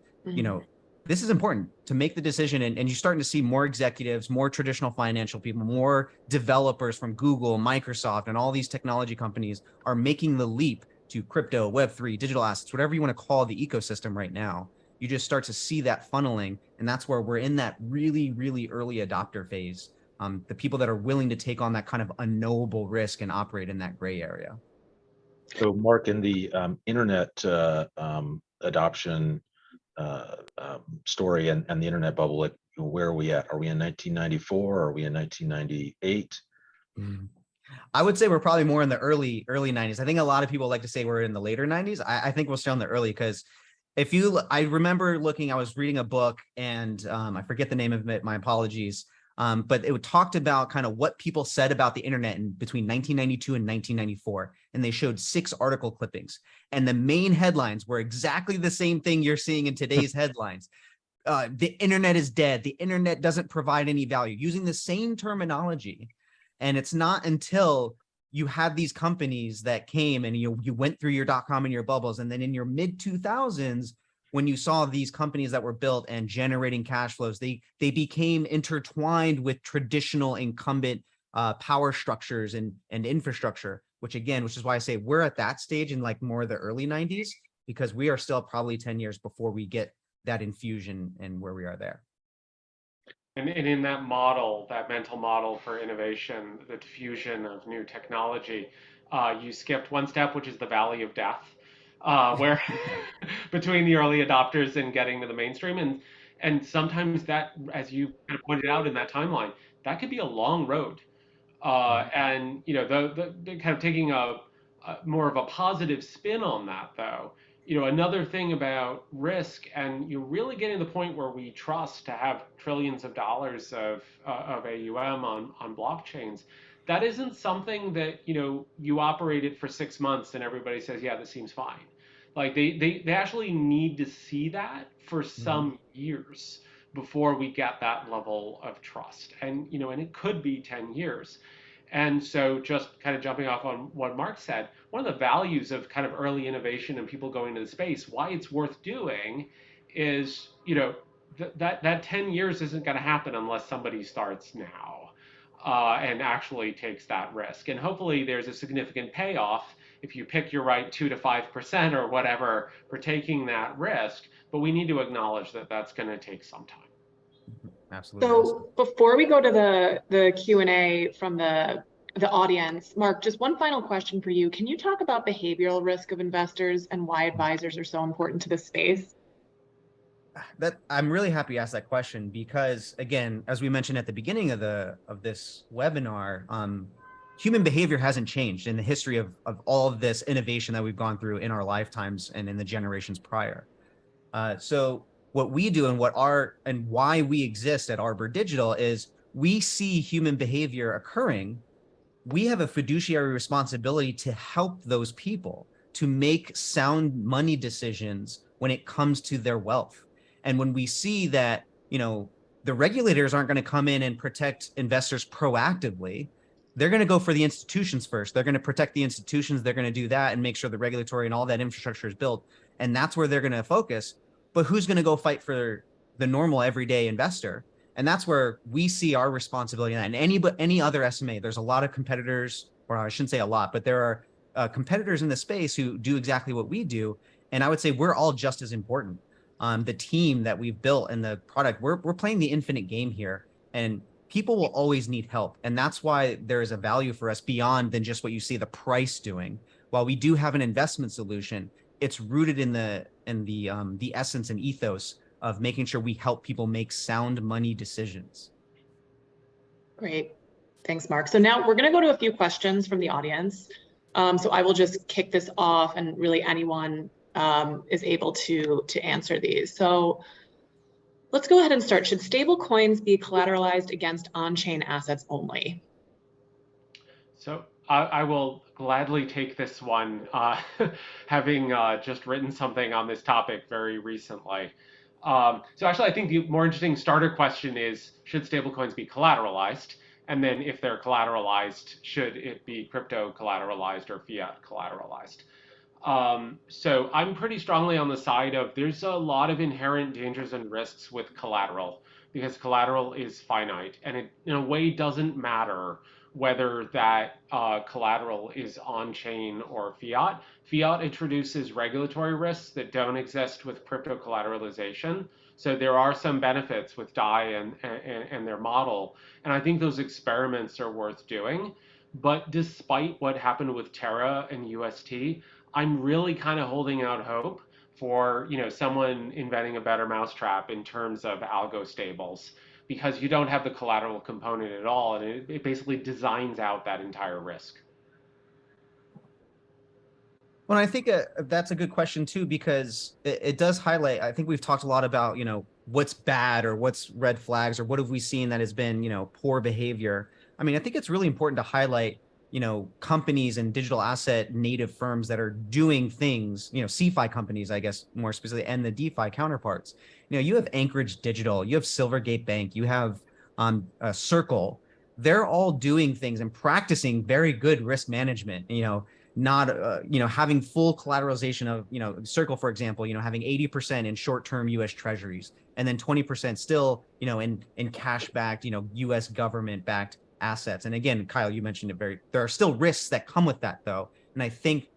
this is important to make the decision. And you're starting to see more executives, more traditional financial people, more developers from Google, Microsoft, and all these technology companies are making the leap to crypto, Web3, digital assets, whatever you want to call the ecosystem right now. You just start to see that funneling. And that's where we're in that really, really early adopter phase. The people that are willing to take on that kind of unknowable risk and operate in that gray area. So Mark, in the internet adoption story and the internet bubble, where are we at? Are we in 1994? Are we in 1998? I would say we're probably more in the early 90s. I think a lot of people like to say we're in the later 90s. I think we're still in the early, because I remember I was reading a book and I forget the name of it, my apologies. But it talked about kind of what people said about the internet in between 1992 and 1994. And they showed 6 article clippings. And the main headlines were exactly the same thing you're seeing in today's headlines. The internet is dead. The internet doesn't provide any value, using the same terminology. And it's not until you had these companies that came and you went through your .com and your bubbles. And then in your mid 2000s, when you saw these companies that were built and generating cash flows, they became intertwined with traditional incumbent power structures and infrastructure, which is why I say we're at that stage in like more of the early 90s, because we are still probably 10 years before we get that infusion and where we are there. And in that model, that mental model for innovation, the diffusion of new technology, you skipped one step, which is the valley of death, where between the early adopters and getting to the mainstream. And sometimes that, as you kind of pointed out in that timeline, that could be a long road. And the kind of taking a more of a positive spin on that, though, another thing about risk, and you're really getting to the point where we trust to have trillions of dollars of AUM on blockchains. That isn't something that you operate it for 6 months and everybody says, yeah, this seems fine. Like they actually need to see that for some years before we get that level of trust, and it could be 10 years. And so just kind of jumping off on what Mark said, one of the values of kind of early innovation and people going into the space, why it's worth doing is, that 10 years isn't going to happen unless somebody starts now and actually takes that risk. And hopefully there's a significant payoff if you pick your right 2 to 5% or whatever for taking that risk. But we need to acknowledge that that's going to take some time. Absolutely. So before we go to the Q&A from the audience, Mark, just one final question for you. Can you talk about behavioral risk of investors and why advisors are so important to this space? I'm really happy you asked that question, because again, as we mentioned at the beginning of this webinar, human behavior hasn't changed in the history of all of this innovation that we've gone through in our lifetimes and in the generations prior. So what we do and why we exist at Arbor Digital is we see human behavior occurring. We have a fiduciary responsibility to help those people to make sound money decisions when it comes to their wealth. And when we see that, the regulators aren't going to come in and protect investors proactively, they're going to go for the institutions first. They're going to protect the institutions. They're going to do that and make sure the regulatory and all that infrastructure is built. And that's where they're going to focus. But who's going to go fight for the normal everyday investor? And that's where we see our responsibility. And any other SMA, there's a lot of competitors, or I shouldn't say a lot, but there are competitors in the space who do exactly what we do. And I would say we're all just as important. The team that we've built and the product, we're playing the infinite game here. And people will always need help. And that's why there is a value for us beyond than just what you see the price doing. While we do have an investment solution, it's rooted in the essence and ethos of making sure we help people make sound money decisions. Great. Thanks, Mark. So now we're going to go to a few questions from the audience. So I will just kick this off, and really anyone is able to answer these. So let's go ahead and start. Should stable coins be collateralized against on-chain assets only? So I will gladly take this one, having just written something on this topic very recently. So actually, I think the more interesting starter question is, should stablecoins be collateralized? And then if they're collateralized, should it be crypto collateralized or fiat collateralized? So I'm pretty strongly on the side of there's a lot of inherent dangers and risks with collateral, because collateral is finite, and it in a way doesn't matter whether that collateral is on chain or fiat. Fiat introduces regulatory risks that don't exist with crypto collateralization. So there are some benefits with DAI and their model. And I think those experiments are worth doing. But despite what happened with Terra and UST, I'm really kind of holding out hope for someone inventing a better mousetrap in terms of algo stables, because you don't have the collateral component at all, and it basically designs out that entire risk. Well, I think that's a good question too, because it does highlight, I think we've talked a lot about, what's bad or what's red flags or what have we seen that has been, poor behavior. I mean, I think it's really important to highlight, companies and digital asset native firms that are doing things, CeFi companies, I guess, more specifically, and the DeFi counterparts. You have Anchorage Digital, you have Silvergate Bank, you have Circle. They're all doing things and practicing very good risk management, not having full collateralization of Circle, for example, having 80% in short-term US treasuries, and then 20% still in cash backed US government backed assets. And again, Kyle, you mentioned there are still risks that come with that, though, and I think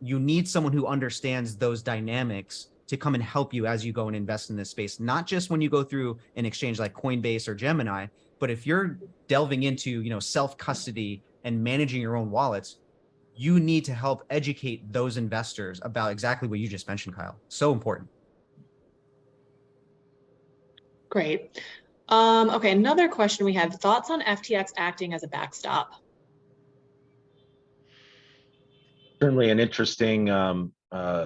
you need someone who understands those dynamics to come and help you as you go and invest in this space, not just when you go through an exchange like Coinbase or Gemini, but if you're delving into self-custody and managing your own wallets, you need to help educate those investors about exactly what you just mentioned, Kyle. So important. Great. Okay, another question we have: thoughts on FTX acting as a backstop? Certainly an interesting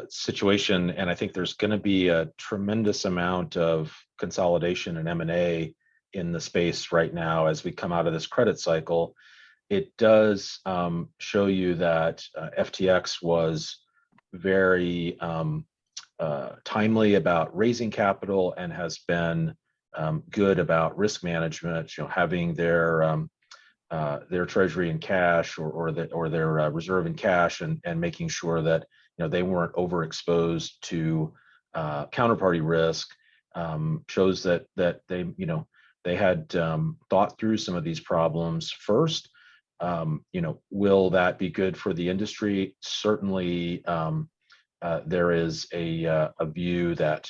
situation, and I think there's going to be a tremendous amount of consolidation and M&A in the space right now as we come out of this credit cycle. It does show you that FTX was very timely about raising capital and has been good about risk management. Having their treasury in cash or their reserve in cash, and making sure that they weren't overexposed to counterparty risk, shows that they had thought through some of these problems first. Will that be good for the industry? Certainly, there is a view that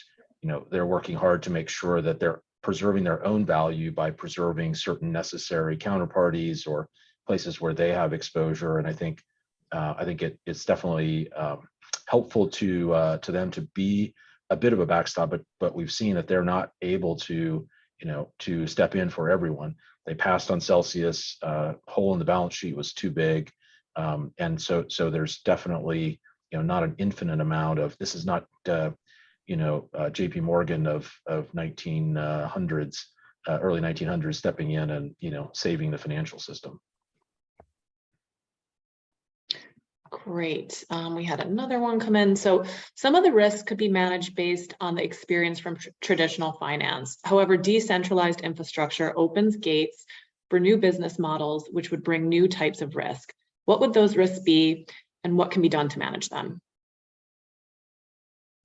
they're working hard to make sure that they're preserving their own value by preserving certain necessary counterparties or places where they have exposure. And I think it's definitely helpful to them to be a bit of a backstop, but we've seen that they're not able to step in for everyone. They passed on Celsius. Hole in the balance sheet was too big, and so there's definitely not an infinite amount of this. Is not J.P. Morgan of 1900s, early 1900s, stepping in and saving the financial system. Great. We had another one come in. So some of the risks could be managed based on the experience from traditional finance. However, decentralized infrastructure opens gates for new business models, which would bring new types of risk. What would those risks be, and what can be done to manage them?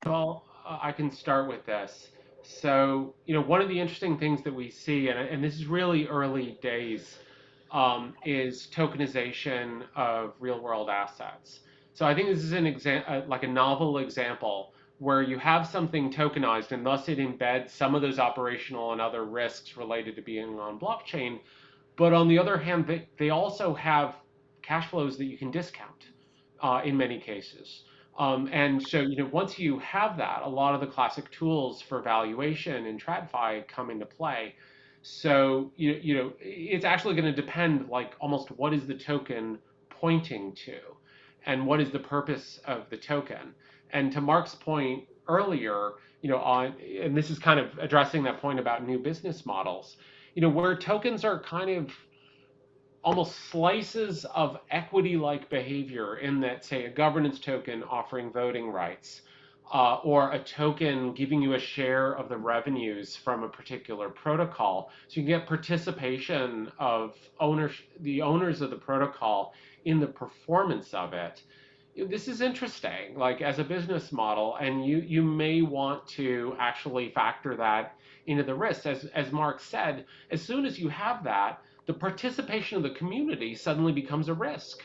Well, I can start with this. So, one of the interesting things that we see, and this is really early days, is tokenization of real world assets. So I think this is an example, like a novel example where you have something tokenized and thus it embeds some of those operational and other risks related to being on blockchain. But on the other hand, they also have cash flows that you can discount in many cases. And so, once you have that, a lot of the classic tools for valuation in TradFi come into play. So, it's actually going to depend, like, almost what is the token pointing to, and what is the purpose of the token. And to Mark's point earlier, and this is kind of addressing that point about new business models, where tokens are kind of almost slices of equity-like behavior, in that, say, a governance token offering voting rights, or a token giving you a share of the revenues from a particular protocol. So you can get participation of the owners of the protocol in the performance of it. This is interesting, like, as a business model, and you may want to actually factor that into the risks. As Mark said, as soon as you have that, the participation of the community suddenly becomes a risk.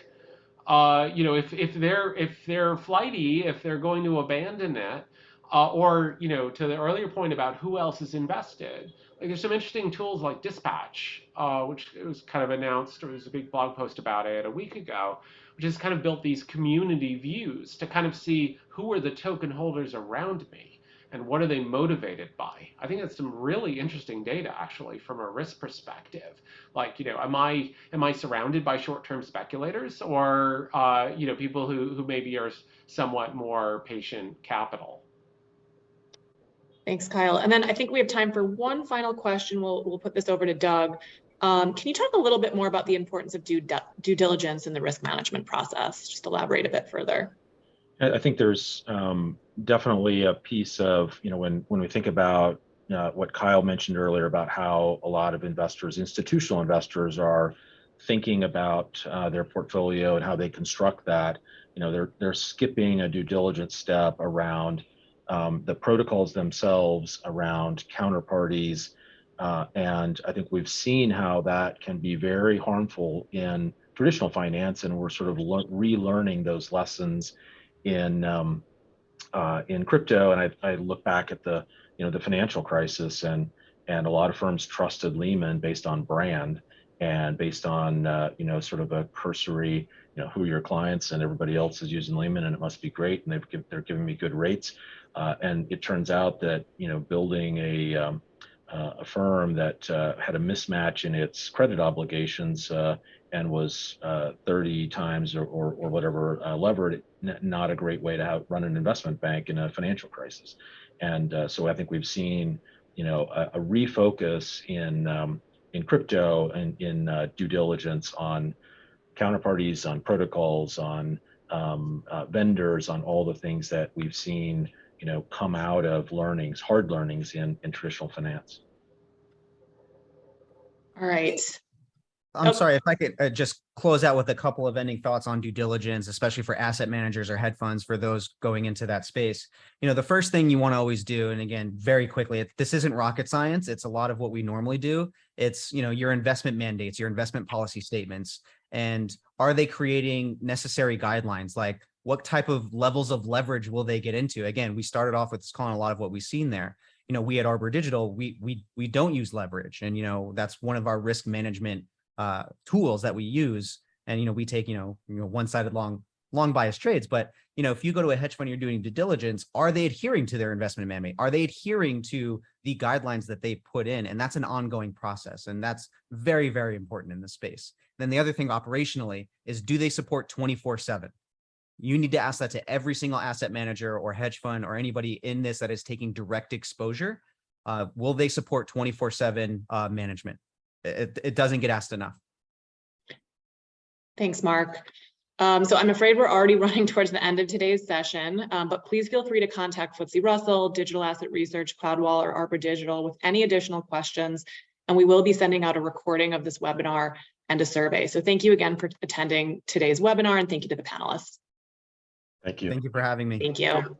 If they're flighty, if they're going to abandon it, or to the earlier point about who else is invested, like, there's some interesting tools like Dispatch, which was kind of announced, or there was a big blog post about it a week ago, which has kind of built these community views to kind of see who are the token holders around me and what are they motivated by. I think that's some really interesting data, actually, from a risk perspective. Like, am I surrounded by short-term speculators, or people who maybe are somewhat more patient capital? Thanks, Kyle. And then I think we have time for one final question. We'll put this over to Doug. Can you talk a little bit more about the importance of due diligence in the risk management process? Just elaborate a bit further. I think there's definitely a piece of, when we think about what Kyle mentioned earlier about how a lot of investors, institutional investors, are thinking about their portfolio and how they construct that. They're skipping a due diligence step around the protocols themselves, around counterparties, and I think we've seen how that can be very harmful in traditional finance, and we're sort of relearning those lessons in crypto. And I look back at the financial crisis, and a lot of firms trusted Lehman based on brand and based on sort of a cursory, who are your clients, and everybody else is using Lehman and it must be great, and they're giving me good rates. And it turns out that building a firm that had a mismatch in its credit obligations and was 30 times or whatever levered, not a great way to run an investment bank in a financial crisis. And so I think we've seen a refocus in crypto and in due diligence on counterparties, on protocols, on vendors, on all the things that we've seen come out of hard learnings in traditional finance. All right. I'm sorry, if I could just close out with a couple of ending thoughts on due diligence, especially for asset managers or hedge funds, for those going into that space. The first thing you want to always do, and again, very quickly, this isn't rocket science. It's a lot of what we normally do. It's, your investment mandates, your investment policy statements, and are they creating necessary guidelines? Like, what type of levels of leverage will they get into? Again, we started off with calling a lot of what we've seen there. We at Arbor Digital, we don't use leverage, and that's one of our risk management tools that we use. And we take one-sided long biased trades. But if you go to a hedge fund, you're doing due diligence, are they adhering to their investment mandate? Are they adhering to the guidelines that they put in? And that's an ongoing process, and that's very, very important in this space. Then the other thing operationally is, do they support 24/7? You need to ask that to every single asset manager or hedge fund or anybody in this that is taking direct exposure. Will they support 24/7 management? It doesn't get asked enough. Thanks, Mark. So I'm afraid we're already running towards the end of today's session, but please feel free to contact FTSE Russell, Digital Asset Research, Cloudwall, or Arbor Digital with any additional questions. And we will be sending out a recording of this webinar and a survey. So thank you again for attending today's webinar, and thank you to the panelists. Thank you. Thank you for having me. Thank you.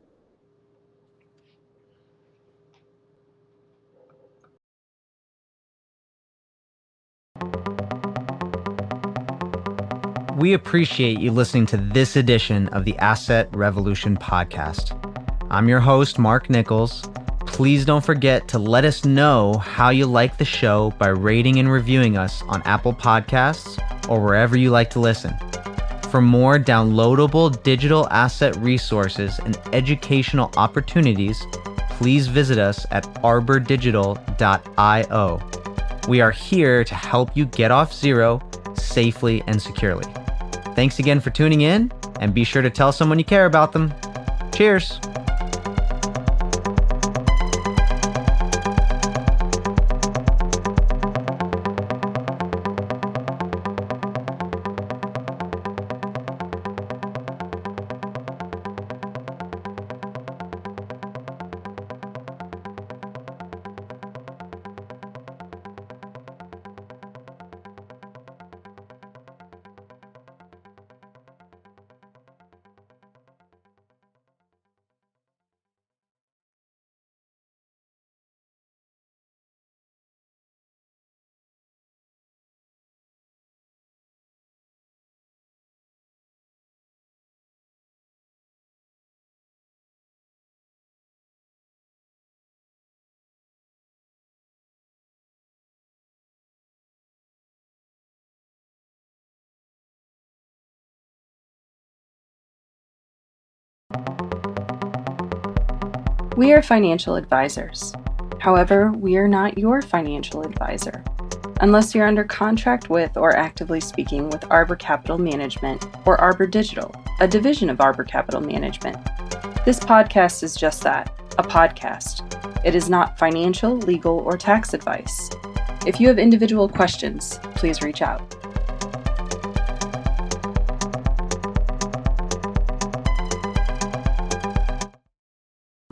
We appreciate you listening to this edition of the Asset Revolution podcast. I'm your host, Marc Nichols. Please don't forget to let us know how you like the show by rating and reviewing us on Apple Podcasts or wherever you like to listen. For more downloadable digital asset resources and educational opportunities, please visit us at arbordigital.io. We are here to help you get off zero safely and securely. Thanks again for tuning in, and be sure to tell someone you care about them. Cheers. We are financial advisors. However, we are not your financial advisor. Unless you're under contract with or actively speaking with Arbor Capital Management or Arbor Digital, a division of Arbor Capital Management. This podcast is just that, a podcast. It is not financial, legal, or tax advice. If you have individual questions, please reach out.